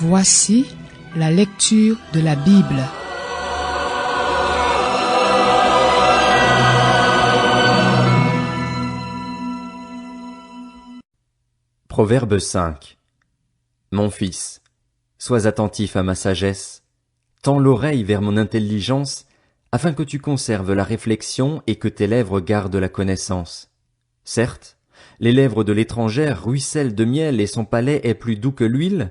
Voici la lecture de la Bible. Proverbe 5. Mon fils, sois attentif à ma sagesse, tends l'oreille vers mon intelligence, afin que tu conserves la réflexion et que tes lèvres gardent la connaissance. Certes, les lèvres de l'étrangère ruissellent de miel et son palais est plus doux que l'huile,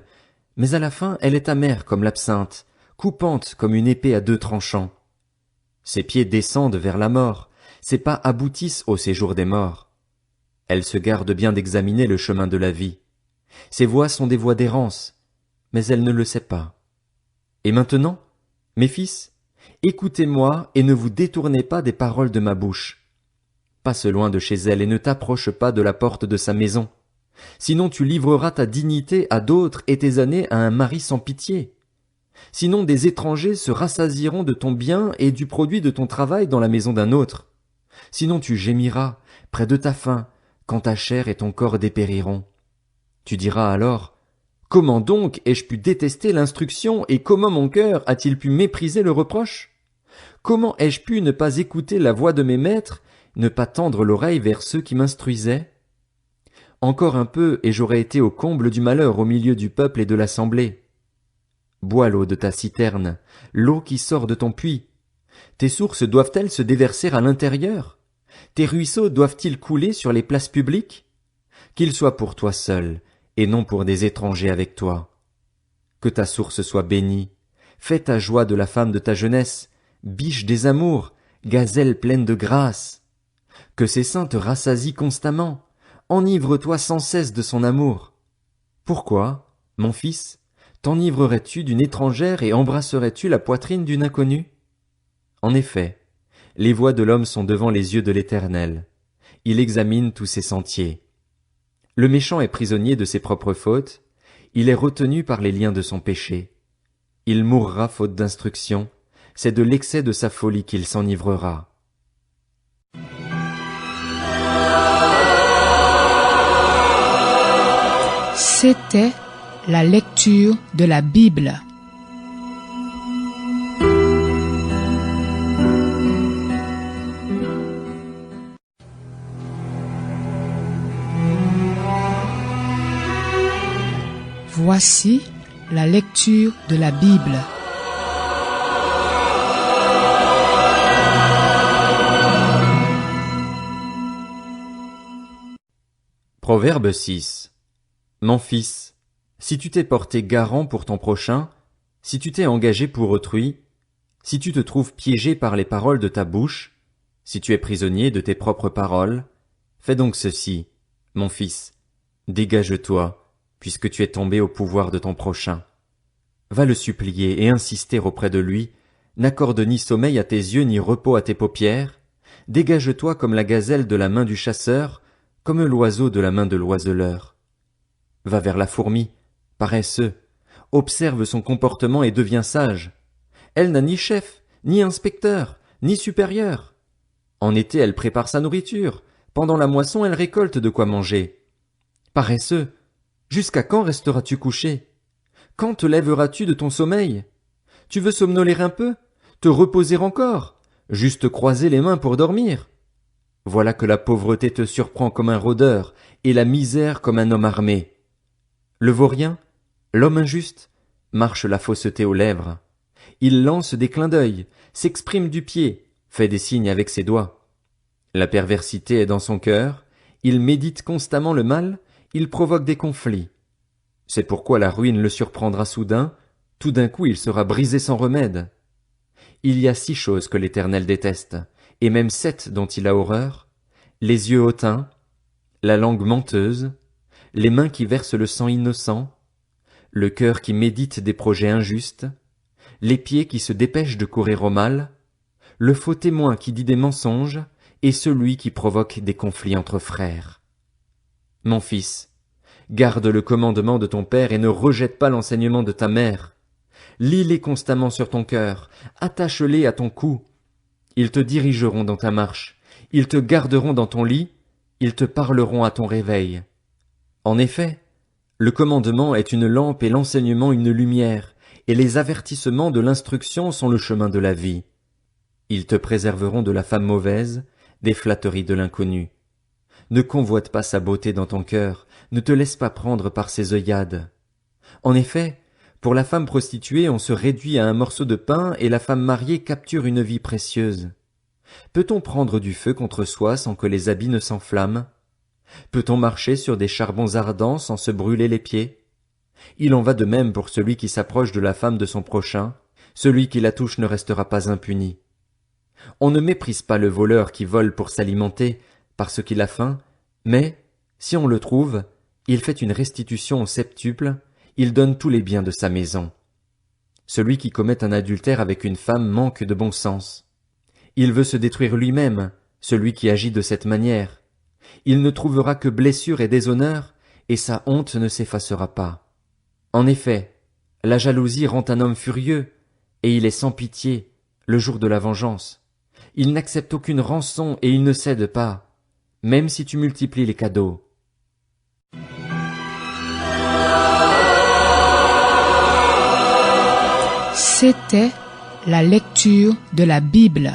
mais à la fin elle est amère comme l'absinthe, coupante comme une épée à deux tranchants. Ses pieds descendent vers la mort, ses pas aboutissent au séjour des morts. Elle se garde bien d'examiner le chemin de la vie. Ses voies sont des voies d'errance, mais elle ne le sait pas. Et maintenant, mes fils, écoutez-moi et ne vous détournez pas des paroles de ma bouche. Passe loin de chez elle et ne t'approche pas de la porte de sa maison. Sinon tu livreras ta dignité à d'autres et tes années à un mari sans pitié. Sinon des étrangers se rassasieront de ton bien et du produit de ton travail dans la maison d'un autre. Sinon tu gémiras près de ta faim, quand ta chair et ton corps dépériront. Tu diras alors, comment donc ai-je pu détester l'instruction et comment mon cœur a-t-il pu mépriser le reproche? Comment ai-je pu ne pas écouter la voix de mes maîtres, ne pas tendre l'oreille vers ceux qui m'instruisaient? Encore un peu et j'aurais été au comble du malheur au milieu du peuple et de l'assemblée. Bois l'eau de ta citerne, l'eau qui sort de ton puits. Tes sources doivent-elles se déverser à l'intérieur? Tes ruisseaux doivent-ils couler sur les places publiques? Qu'ils soient pour toi seul, et non pour des étrangers avec toi. Que ta source soit bénie. Fais ta joie de la femme de ta jeunesse, biche des amours, gazelle pleine de grâce. Que ses seins te rassasient constamment. Enivre-toi sans cesse de son amour. Pourquoi, mon fils, t'enivrerais-tu d'une étrangère et embrasserais-tu la poitrine d'une inconnue? En effet, les voies de l'homme sont devant les yeux de l'Éternel. Il examine tous ses sentiers. Le méchant est prisonnier de ses propres fautes. Il est retenu par les liens de son péché. Il mourra faute d'instruction. C'est de l'excès de sa folie qu'il s'enivrera. C'était la lecture de la Bible. Voici la lecture de la Bible. Proverbe 6. Mon fils, si tu t'es porté garant pour ton prochain, si tu t'es engagé pour autrui, si tu te trouves piégé par les paroles de ta bouche, si tu es prisonnier de tes propres paroles, fais donc ceci, mon fils, dégage-toi, puisque tu es tombé au pouvoir de ton prochain. Va le supplier et insister auprès de lui, n'accorde ni sommeil à tes yeux ni repos à tes paupières, dégage-toi comme la gazelle de la main du chasseur, comme l'oiseau de la main de l'oiseleur. Va vers la fourmi, paresseux, observe son comportement et deviens sage. Elle n'a ni chef, ni inspecteur, ni supérieur. En été elle prépare sa nourriture, pendant la moisson elle récolte de quoi manger. Paresseux, jusqu'à quand resteras-tu couché? Quand te lèveras-tu de ton sommeil? Tu veux somnoler un peu? Te reposer encore? Juste croiser les mains pour dormir? Voilà que la pauvreté te surprend comme un rôdeur, et la misère comme un homme armé. Le vaurien, l'homme injuste, marche la fausseté aux lèvres. Il lance des clins d'œil, s'exprime du pied, fait des signes avec ses doigts. La perversité est dans son cœur, il médite constamment le mal, il provoque des conflits. C'est pourquoi la ruine le surprendra soudain, tout d'un coup il sera brisé sans remède. Il y a 6 choses que l'Éternel déteste, et même 7 dont il a horreur, les yeux hautains, la langue menteuse, les mains qui versent le sang innocent, le cœur qui médite des projets injustes, les pieds qui se dépêchent de courir au mal, le faux témoin qui dit des mensonges, et celui qui provoque des conflits entre frères. Mon fils, garde le commandement de ton père et ne rejette pas l'enseignement de ta mère. Lis-les constamment sur ton cœur, attache-les à ton cou. Ils te dirigeront dans ta marche, ils te garderont dans ton lit, ils te parleront à ton réveil. En effet, Le commandement est une lampe et l'enseignement une lumière, et les avertissements de l'instruction sont le chemin de la vie. Ils te préserveront de la femme mauvaise, des flatteries de l'inconnu. Ne convoite pas sa beauté dans ton cœur, ne te laisse pas prendre par ses œillades. En effet, pour la femme prostituée on se réduit à un morceau de pain et la femme mariée capture une vie précieuse. Peut-on prendre du feu contre soi sans que les habits ne s'enflamment? Peut-on marcher sur des charbons ardents sans se brûler les pieds? Il en va de même pour celui qui s'approche de la femme de son prochain, celui qui la touche ne restera pas impuni. On ne méprise pas le voleur qui vole pour s'alimenter, parce qu'il a faim, mais, si on le trouve, il fait une restitution au septuple, il donne tous les biens de sa maison. Celui qui commet un adultère avec une femme manque de bon sens. Il veut se détruire lui-même, celui qui agit de cette manière. Il ne trouvera que blessure et déshonneur, et sa honte ne s'effacera pas. En effet, la jalousie rend un homme furieux, et il est sans pitié, le jour de la vengeance. Il n'accepte aucune rançon et il ne cède pas, même si tu multiplies les cadeaux. C'était la lecture de la Bible.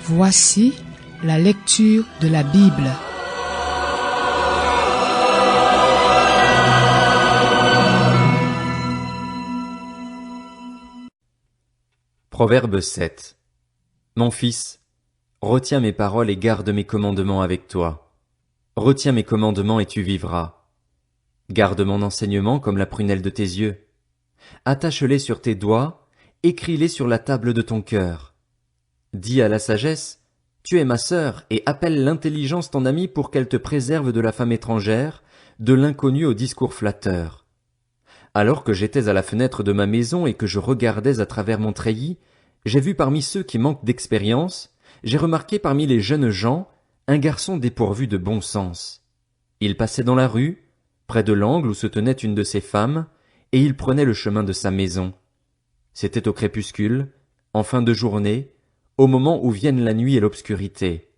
Voici la lecture de la Bible. Proverbe 7. Mon fils, retiens mes paroles et garde mes commandements avec toi. Retiens mes commandements et tu vivras. Garde mon enseignement comme la prunelle de tes yeux. Attache-les sur tes doigts, écris-les sur la table de ton cœur. Dis à la sagesse, tu es ma sœur, et appelle l'intelligence ton amie pour qu'elle te préserve de la femme étrangère, de l'inconnu au discours flatteur. Alors que j'étais à la fenêtre de ma maison et que je regardais à travers mon treillis, j'ai vu parmi ceux qui manquent d'expérience, j'ai remarqué parmi les jeunes gens, un garçon dépourvu de bon sens. Il passait dans la rue, près de l'angle où se tenait une de ses femmes, et il prenait le chemin de sa maison. C'était au crépuscule, en fin de journée, au moment où viennent la nuit et l'obscurité.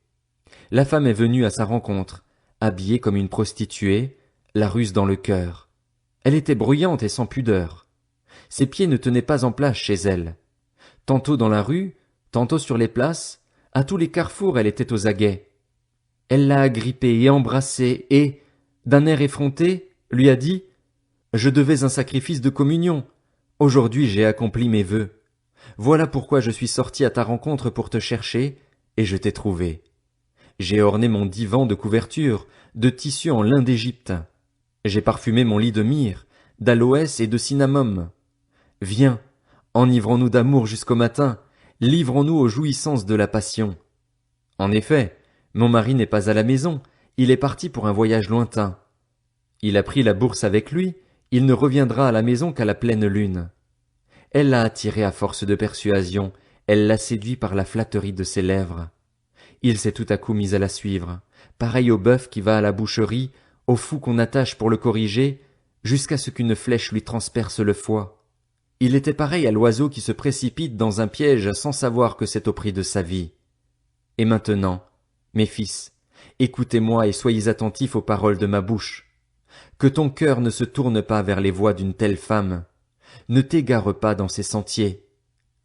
La femme est venue à sa rencontre, habillée comme une prostituée, la ruse dans le cœur. Elle était bruyante et sans pudeur. Ses pieds ne tenaient pas en place chez elle. Tantôt dans la rue, tantôt sur les places, à tous les carrefours elle était aux aguets. Elle l'a agrippé et embrassé et, d'un air effronté, lui a dit « Je devais un sacrifice de communion. Aujourd'hui j'ai accompli mes vœux. Voilà pourquoi je suis sorti à ta rencontre pour te chercher, et je t'ai trouvé. J'ai orné mon divan de couverture, de tissu en lin d'Égypte. J'ai parfumé mon lit de myrrhe, d'aloès et de cinnamome. Viens, enivrons-nous d'amour jusqu'au matin, livrons-nous aux jouissances de la passion. En effet, mon mari n'est pas à la maison, il est parti pour un voyage lointain. Il a pris la bourse avec lui, il ne reviendra à la maison qu'à la pleine lune. Elle l'a attiré à force de persuasion, elle l'a séduit par la flatterie de ses lèvres. Il s'est tout à coup mis à la suivre, pareil au bœuf qui va à la boucherie, au fou qu'on attache pour le corriger, jusqu'à ce qu'une flèche lui transperce le foie. Il était pareil à l'oiseau qui se précipite dans un piège sans savoir que c'est au prix de sa vie. Et maintenant, mes fils, écoutez-moi et soyez attentifs aux paroles de ma bouche. Que ton cœur ne se tourne pas vers les voies d'une telle femme. Ne t'égare pas dans ses sentiers.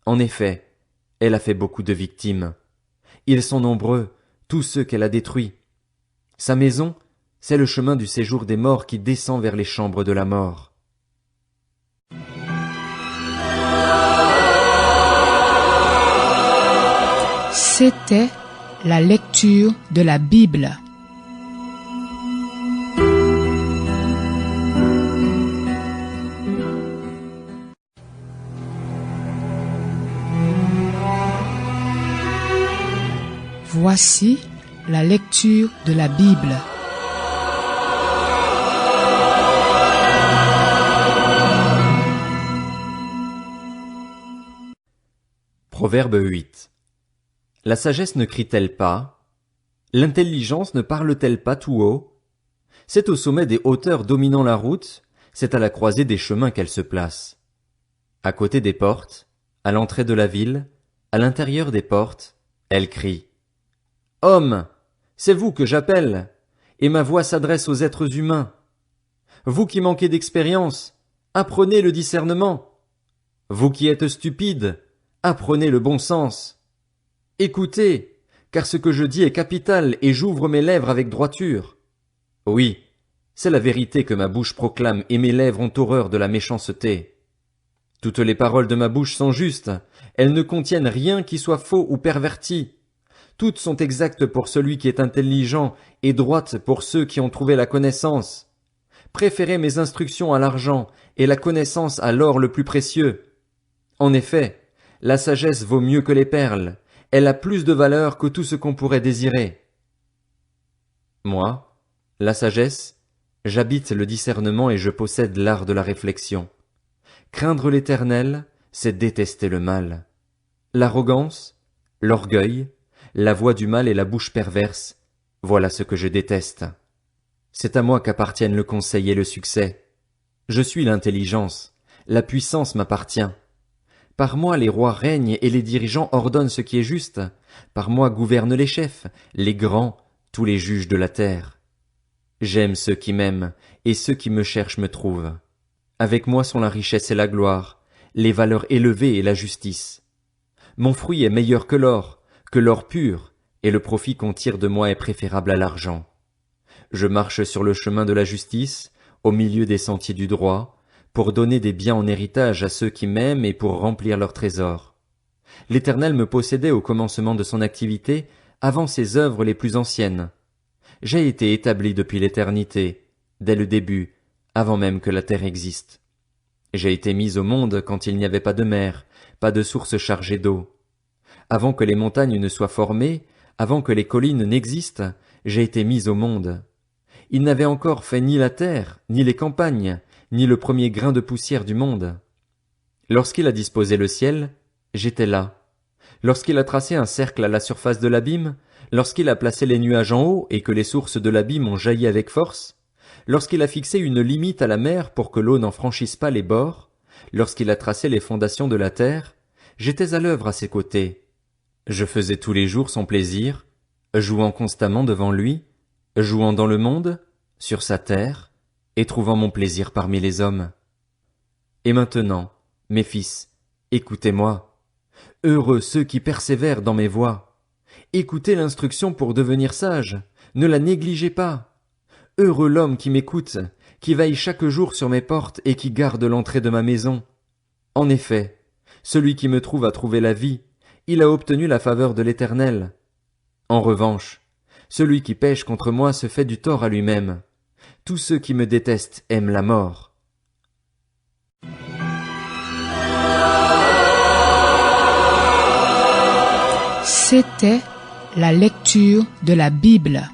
En effet, elle a fait beaucoup de victimes. Ils sont nombreux, tous ceux qu'elle a détruits. Sa maison, c'est le chemin du séjour des morts qui descend vers les chambres de la mort. C'était la lecture de la Bible. Voici la lecture de la Bible. Proverbe 8. La sagesse ne crie-t-elle pas? L'intelligence ne parle-t-elle pas tout haut? C'est au sommet des hauteurs dominant la route, c'est à la croisée des chemins qu'elle se place. À côté des portes, à l'entrée de la ville, à l'intérieur des portes, elle crie. Hommes, c'est vous que j'appelle, et ma voix s'adresse aux êtres humains. Vous qui manquez d'expérience, apprenez le discernement. Vous qui êtes stupides, apprenez le bon sens. Écoutez, car ce que je dis est capital et j'ouvre mes lèvres avec droiture. Oui, c'est la vérité que ma bouche proclame et mes lèvres ont horreur de la méchanceté. Toutes les paroles de ma bouche sont justes, elles ne contiennent rien qui soit faux ou perverti. Toutes sont exactes pour celui qui est intelligent et droites pour ceux qui ont trouvé la connaissance. Préférez mes instructions à l'argent et la connaissance à l'or le plus précieux. En effet, la sagesse vaut mieux que les perles, elle a plus de valeur que tout ce qu'on pourrait désirer. Moi, la sagesse, j'habite le discernement et je possède l'art de la réflexion. Craindre l'Éternel, c'est détester le mal. L'arrogance, l'orgueil, la voix du mal et la bouche perverse, voilà ce que je déteste. C'est à moi qu'appartiennent le conseil et le succès. Je suis l'intelligence, la puissance m'appartient. Par moi les rois règnent et les dirigeants ordonnent ce qui est juste. Par moi gouvernent les chefs, les grands, tous les juges de la terre. J'aime ceux qui m'aiment, et ceux qui me cherchent me trouvent. Avec moi sont la richesse et la gloire, les valeurs élevées et la justice. Mon fruit est meilleur que l'or pur, et le profit qu'on tire de moi est préférable à l'argent. Je marche sur le chemin de la justice, au milieu des sentiers du droit, pour donner des biens en héritage à ceux qui m'aiment et pour remplir leurs trésors. L'Éternel me possédait au commencement de son activité, avant ses œuvres les plus anciennes. J'ai été établi depuis l'éternité, dès le début, avant même que la terre existe. J'ai été mis au monde quand il n'y avait pas de mer, pas de source chargée d'eau. Avant que les montagnes ne soient formées, avant que les collines n'existent, j'ai été mis au monde. Il n'avait encore fait ni la terre, ni les campagnes, ni le premier grain de poussière du monde. Lorsqu'il a disposé le ciel, j'étais là. Lorsqu'il a tracé un cercle à la surface de l'abîme, lorsqu'il a placé les nuages en haut et que les sources de l'abîme ont jailli avec force, lorsqu'il a fixé une limite à la mer pour que l'eau n'en franchisse pas les bords, lorsqu'il a tracé les fondations de la terre, j'étais à l'œuvre à ses côtés. Je faisais tous les jours son plaisir, jouant constamment devant lui, jouant dans le monde, sur sa terre, et trouvant mon plaisir parmi les hommes. Et maintenant, mes fils, écoutez-moi. Heureux ceux qui persévèrent dans mes voies. Écoutez l'instruction pour devenir sage, ne la négligez pas. Heureux l'homme qui m'écoute, qui veille chaque jour sur mes portes et qui garde l'entrée de ma maison. En effet, celui qui me trouve a trouvé la vie, il a obtenu la faveur de l'Éternel. En revanche, celui qui pêche contre moi se fait du tort à lui-même. Tous ceux qui me détestent aiment la mort. C'était la lecture de la Bible.